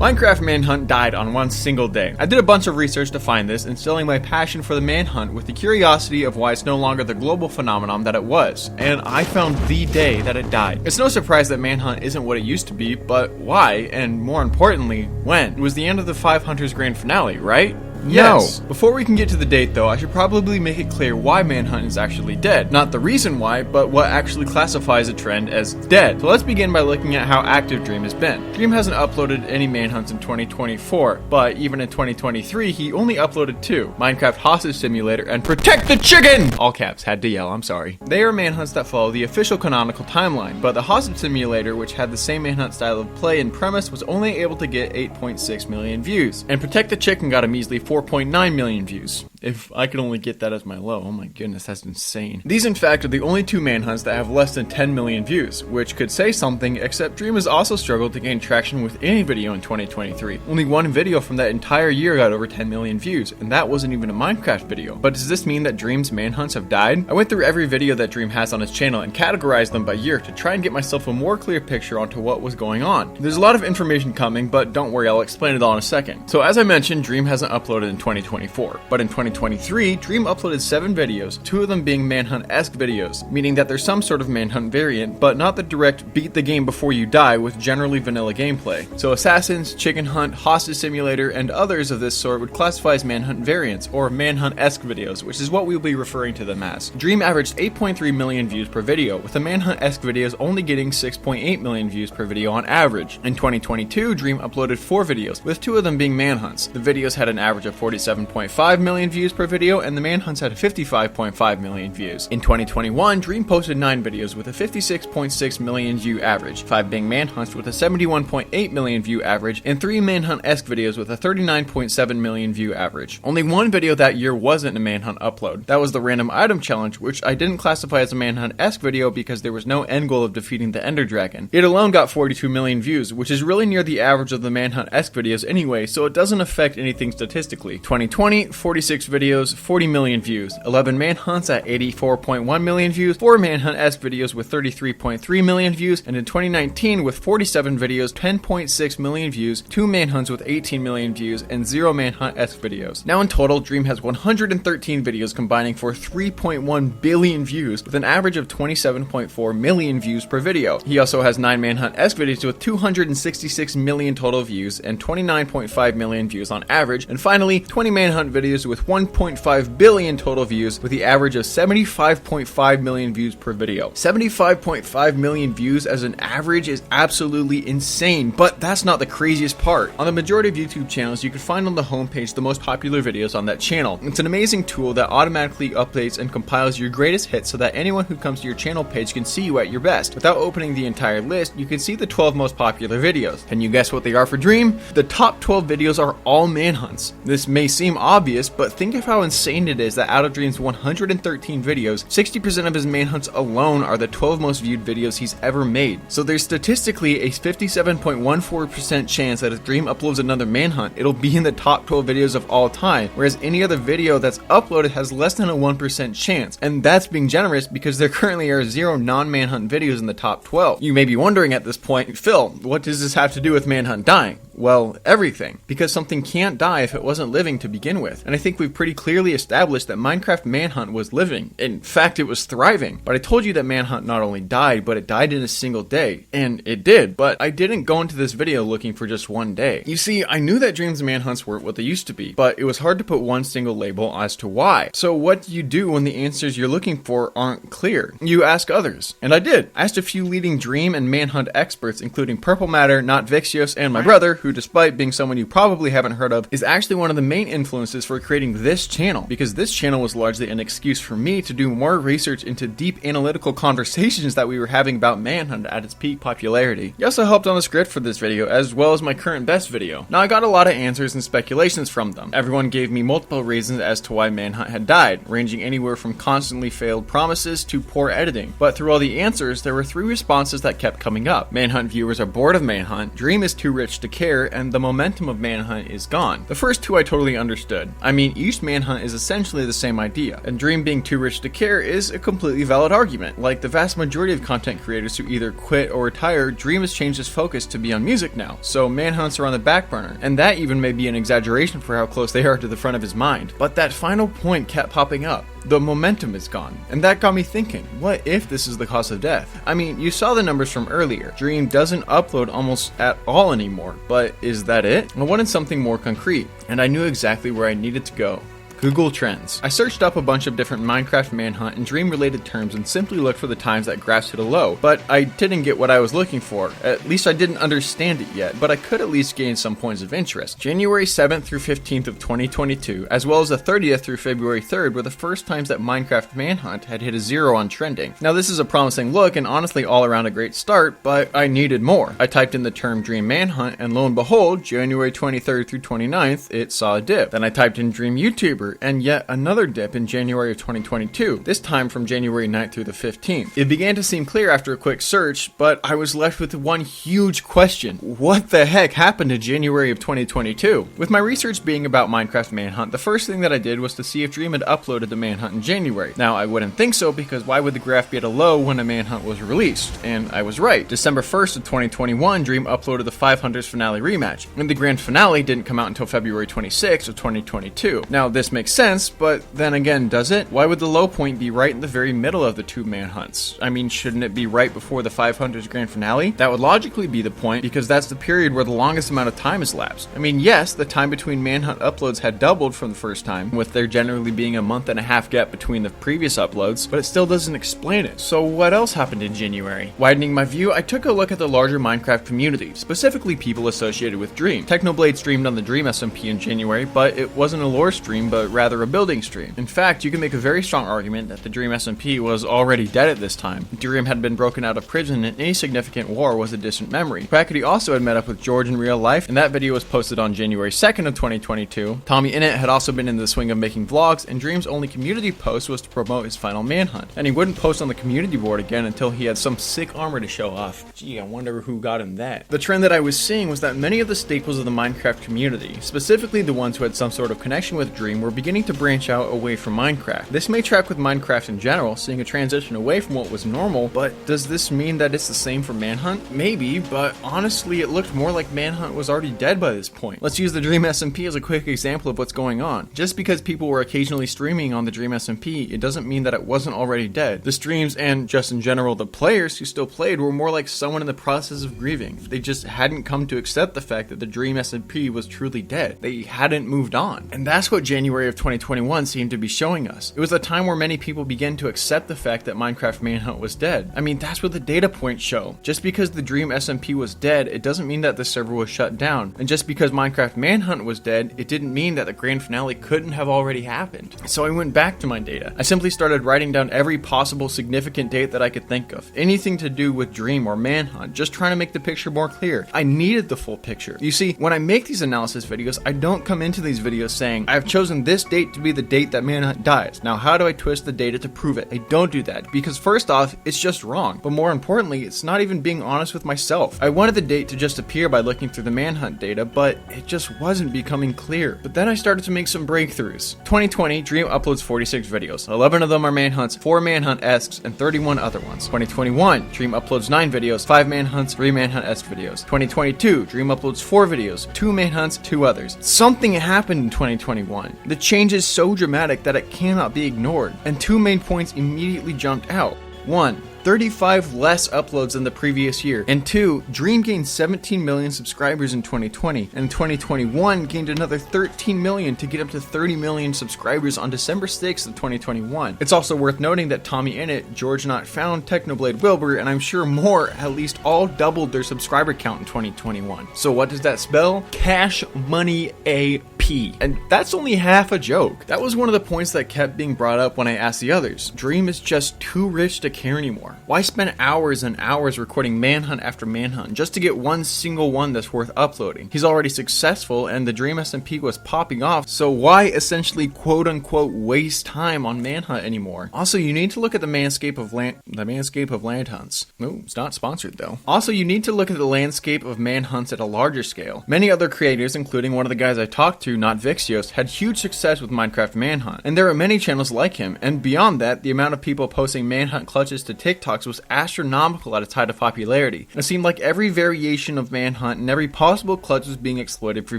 Minecraft Manhunt died on one single day. I did a bunch of research to find this, instilling my passion for the manhunt with the curiosity of why it's no longer the global phenomenon that it was, and I found the day that it died. It's no surprise that Manhunt isn't what it used to be, but why, and more importantly, when? It was the end of the Five Hunters grand finale, right? Yes. No. Before we can get to the date though, I should probably make it clear why Manhunt is actually dead. Not the reason why, but what actually classifies a trend as dead. So let's begin by looking at how active Dream has been. Dream hasn't uploaded any Manhunts in 2024, but even in 2023, he only uploaded 2. Minecraft Hostage Simulator and Protect the Chicken! All caps, had to yell, I'm sorry. They are Manhunts that follow the official canonical timeline, but the Hostage Simulator, which had the same Manhunt style of play and premise, was only able to get 8.6 million views. And Protect the Chicken got a measly 4.9 million views. If I could only get that as my low, oh my goodness, that's insane. These in fact are the only 2 manhunts that have less than 10 million views, which could say something, except Dream has also struggled to gain traction with any video in 2023. Only one video from that entire year got over 10 million views, and that wasn't even a Minecraft video. But does this mean that Dream's manhunts have died? I went through every video that Dream has on his channel and categorized them by year to try and get myself a more clear picture onto what was going on. There's a lot of information coming, but don't worry, I'll explain it all in a second. So as I mentioned, Dream hasn't uploaded in 2024, but in 2023, Dream uploaded 7 videos, 2 of them being Manhunt-esque videos, meaning that there's some sort of Manhunt variant, but not the direct beat the game before you die with generally vanilla gameplay. So Assassins, Chicken Hunt, Hostage Simulator, and others of this sort would classify as Manhunt variants, or Manhunt-esque videos, which is what we'll be referring to them as. Dream averaged 8.3 million views per video, with the Manhunt-esque videos only getting 6.8 million views per video on average. In 2022, Dream uploaded 4 videos, with 2 of them being Manhunts. The videos had an average of 47.5 million views per video, and the Manhunts had 55.5 million views. In 2021, Dream posted 9 videos with a 56.6 million view average, 5 being Manhunts with a 71.8 million view average, and 3 Manhunt-esque videos with a 39.7 million view average. Only one video that year wasn't a Manhunt upload. That was the Random Item Challenge, which I didn't classify as a Manhunt-esque video because there was no end goal of defeating the Ender Dragon. It alone got 42 million views, which is really near the average of the Manhunt-esque videos anyway, so it doesn't affect anything statistically. 2020, 46 videos, 40 million views, 11 Manhunts at 84.1 million views, 4 Manhunt-esque videos with 33.3 million views, and in 2019 with 47 videos, 10.6 million views, 2 Manhunts with 18 million views, and 0 Manhunt-esque videos. Now in total, Dream has 113 videos combining for 3.1 billion views with an average of 27.4 million views per video. He also has 9 Manhunt-esque videos with 266 million total views and 29.5 million views on average, and finally 20 Manhunt videos with 1.5 billion total views with the average of 75.5 million views per video. 75.5 million views as an average is absolutely insane, but that's not the craziest part. On the majority of YouTube channels, you can find on the homepage the most popular videos on that channel. It's an amazing tool that automatically updates and compiles your greatest hits so that anyone who comes to your channel page can see you at your best. Without opening the entire list, you can see the 12 most popular videos. Can you guess what they are for Dream? The top 12 videos are all manhunts. This may seem obvious, but think of how insane it is that out of Dream's 113 videos, 60% of his manhunts alone are the 12 most viewed videos he's ever made. So there's statistically a 57.14% chance that if Dream uploads another manhunt, it'll be in the top 12 videos of all time, whereas any other video that's uploaded has less than a 1% chance. And that's being generous because there currently are 0 non-manhunt videos in the top 12. You may be wondering at this point, Phil, what does this have to do with Manhunt dying? Well, everything. Because something can't die if it wasn't living to begin with. And I think we've pretty clearly established that Minecraft Manhunt was living. In fact, it was thriving. But I told you that Manhunt not only died, but it died in a single day. And it did. But I didn't go into this video looking for just one day. You see, I knew that Dream's manhunts weren't what they used to be, but it was hard to put one single label as to why. So what do you do when the answers you're looking for aren't clear? You ask others. And I did. I asked a few leading Dream and Manhunt experts, including Purple Matter, Not Vixios, and my brother, who despite being someone you probably haven't heard of, is actually one of the main influences for creating this channel, because this channel was largely an excuse for me to do more research into deep analytical conversations that we were having about Manhunt at its peak popularity. He also helped on the script for this video, as well as my current best video. Now I got a lot of answers and speculations from them. Everyone gave me multiple reasons as to why Manhunt had died, ranging anywhere from constantly failed promises to poor editing. But through all the answers, there were 3 responses that kept coming up. Manhunt viewers are bored of Manhunt, Dream is too rich to care, care, and the momentum of Manhunt is gone. The first two I totally understood. I mean, each Manhunt is essentially the same idea, and Dream being too rich to care is a completely valid argument. Like the vast majority of content creators who either quit or retire, Dream has changed his focus to be on music now, so Manhunts are on the back burner, and that even may be an exaggeration for how close they are to the front of his mind. But that final point kept popping up. The momentum is gone, and that got me thinking, what if this is the cause of death? I mean, you saw the numbers from earlier. Dream doesn't upload almost at all anymore, but is that it? I wanted something more concrete, and I knew exactly where I needed to go. Google Trends. I searched up a bunch of different Minecraft Manhunt and Dream related terms and simply looked for the times that graphs hit a low, but I didn't get what I was looking for. At least I didn't understand it yet, but I could at least gain some points of interest. January 7th through 15th of 2022, as well as the 30th through February 3rd were the first times that Minecraft Manhunt had hit a 0 on trending. Now this is a promising look and honestly all around a great start, but I needed more. I typed in the term Dream Manhunt and lo and behold, January 23rd through 29th, it saw a dip. Then I typed in Dream YouTuber and yet another dip in January of 2022, this time from January 9th through the 15th. It began to seem clear after a quick search, but I was left with one huge question. What the heck happened to January of 2022? With my research being about Minecraft Manhunt, the first thing that I did was to see if Dream had uploaded the Manhunt in January. Now, I wouldn't think so because why would the graph be at a low when a Manhunt was released? And I was right. December 1st of 2021, Dream uploaded the 500's finale rematch, and the grand finale didn't come out until February 26th of 2022. Now, this makes sense, but then again, does it? Why would the low point be right in the very middle of the two Manhunts? I mean, shouldn't it be right before the 500's grand finale? That would logically be the point because that's the period where the longest amount of time has lapsed. I mean, yes, the time between Manhunt uploads had doubled from the first time, with there generally being a month and a half gap between the previous uploads, but it still doesn't explain it. So what else happened in January? Widening my view, I took a look at the larger Minecraft community, specifically people associated with Dream. Technoblade streamed on the Dream SMP in January, but it wasn't a lore stream, but rather a building stream. In fact, you can make a very strong argument that the Dream SMP was already dead at this time. Dream had been broken out of prison and any significant war was a distant memory. Quackity also had met up with George in real life, and that video was posted on January 2nd of 2022. Tommy Innit had also been in the swing of making vlogs, and Dream's only community post was to promote his final Manhunt. And he wouldn't post on the community board again until he had some sick armor to show off. Gee, I wonder who got him that. The trend that I was seeing was that many of the staples of the Minecraft community, specifically the ones who had some sort of connection with Dream, were beginning to branch out away from Minecraft. This may track with Minecraft in general, seeing a transition away from what was normal, but does this mean that it's the same for Manhunt? Maybe, but honestly it looked more like Manhunt was already dead by this point. Let's use the Dream SMP as a quick example of what's going on. Just because people were occasionally streaming on the Dream SMP, it doesn't mean that it wasn't already dead. The streams, and just in general the players who still played, were more like someone in the process of grieving. They just hadn't come to accept the fact that the Dream SMP was truly dead. They hadn't moved on. And that's what January of 2021 seemed to be showing us. It was a time where many people began to accept the fact that Minecraft Manhunt was dead. I mean, that's what the data points show. Just because the Dream SMP was dead, it doesn't mean that the server was shut down. And just because Minecraft Manhunt was dead, it didn't mean that the grand finale couldn't have already happened. So I went back to my data. I simply started writing down every possible significant date that I could think of. Anything to do with Dream or Manhunt, just trying to make the picture more clear. I needed the full picture. You see, when I make these analysis videos, I don't come into these videos saying, I've chosen this date to be the date that Manhunt dies. Now, how do I twist the data to prove it? I don't do that, because first off, it's just wrong. But more importantly, it's not even being honest with myself. I wanted the date to just appear by looking through the Manhunt data, but it just wasn't becoming clear. But then I started to make some breakthroughs. 2020, Dream uploads 46 videos. 11 of them are Manhunts, 4 Manhunt-esques, and 31 other ones. 2021, Dream uploads 9 videos, 5 Manhunts, 3 Manhunt-esque videos. 2022, Dream uploads 4 videos, 2 Manhunts, 2 others. Something happened in 2021. The change is so dramatic that it cannot be ignored, and 2 main points immediately jumped out. 1. 35 less uploads than the previous year, and 2, Dream gained 17 million subscribers in 2020, and in 2021 gained another 13 million to get up to 30 million subscribers on December 6th of 2021. It's also worth noting that Tommy Innit, George Not Found, Technoblade Wilbur, and I'm sure more, at least all doubled their subscriber count in 2021. So what does that spell? Cash Money AP. pee. And that's only half a joke. That was one of the points that kept being brought up when I asked the others. Dream is just too rich to care anymore. Why spend hours and hours recording manhunt after manhunt just to get one single one that's worth uploading? He's already successful and the Dream SMP was popping off, so why essentially quote unquote waste time on manhunt anymore? Also, you need to look at the landscape of land hunts. Ooh, it's not sponsored though. Also, you need to look at the landscape of manhunts at a larger scale. Many other creators, including one of the guys I talked to, Not Vixios, had huge success with Minecraft Manhunt, and there are many channels like him, and beyond that, the amount of people posting manhunt clutches to TikToks was astronomical at its height of popularity. It seemed like every variation of manhunt and every possible clutch was being exploited for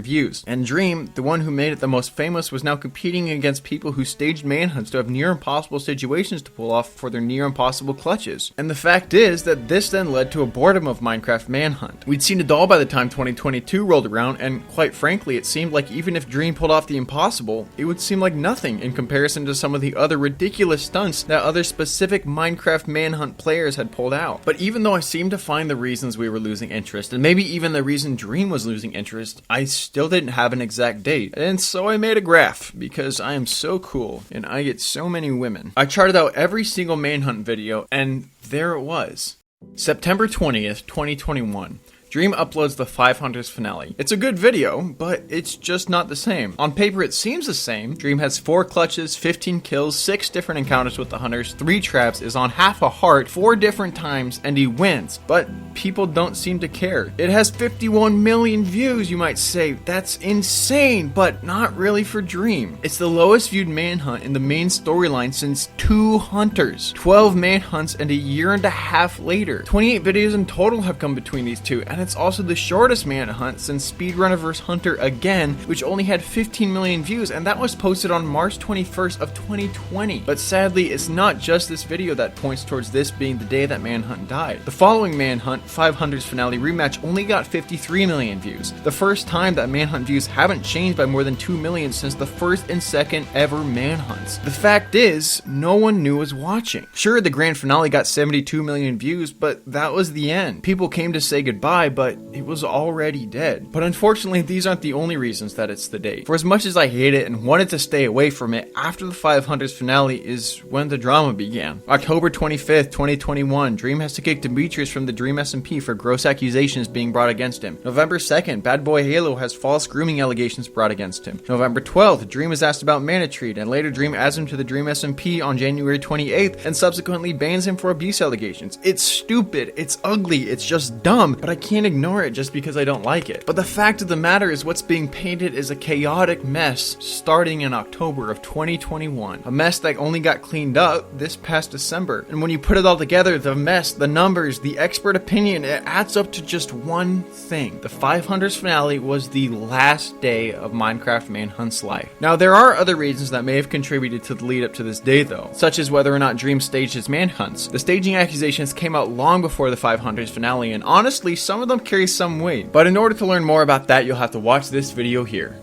views. And Dream, the one who made it the most famous, was now competing against people who staged manhunts to have near impossible situations to pull off for their near impossible clutches. And the fact is that this then led to a boredom of Minecraft Manhunt. We'd seen it all by the time 2022 rolled around, and quite frankly, it seemed like even if Dream pulled off the impossible, it would seem like nothing in comparison to some of the other ridiculous stunts that other specific Minecraft Manhunt players had pulled out. But even though I seemed to find the reasons we were losing interest, and maybe even the reason Dream was losing interest, I still didn't have an exact date. And so I made a graph, because I am so cool, and I get so many women. I charted out every single manhunt video, and there it was. September 20th, 2021. Dream uploads the 500s finale. It's a good video, but it's just not the same. On paper it seems the same. Dream has 4 clutches, 15 kills, 6 different encounters with the hunters, 3 traps, is on half a heart 4 different times, and he wins. But people don't seem to care. It has 51 million views, you might say. That's insane, but not really for Dream. It's the lowest viewed manhunt in the main storyline since 2 hunters. 12 manhunts and a year and a half later. 28 videos in total have come between these two, and it's also the shortest manhunt since Speedrunner vs. Hunter Again, which only had 15 million views, and that was posted on March 21st of 2020. But sadly, it's not just this video that points towards this being the day that Manhunt died. The following Manhunt, 500's finale rematch, only got 53 million views. The first time that Manhunt views haven't changed by more than 2 million since the first and second ever Manhunts. The fact is, no one knew was watching. Sure, the grand finale got 72 million views, but that was the end. People came to say goodbye, but it was already dead. But unfortunately, these aren't the only reasons that it's the date. For as much as I hate it and wanted to stay away from it, after the 500's finale is when the drama began. October 25th, 2021, Dream has to kick Demetrius from the Dream SMP for gross accusations being brought against him. November 2nd, Bad Boy Halo has false grooming allegations brought against him. November 12th, Dream is asked about Manatreed, and later Dream adds him to the Dream SMP on January 28th and subsequently bans him for abuse allegations. It's stupid, it's ugly, it's just dumb, but I can't ignore it just because I don't like it. But the fact of the matter is what's being painted is a chaotic mess starting in October of 2021. A mess that only got cleaned up this past December. And when you put it all together, the mess, the numbers, the expert opinion, it adds up to just one thing. The 500's finale was the last day of Minecraft Manhunt's life. Now, there are other reasons that may have contributed to the lead up to this day though, such as whether or not Dream staged his manhunts. The staging accusations came out long before the 500's finale, and honestly, some of them carry some weight. But in order to learn more about that, you'll have to watch this video here.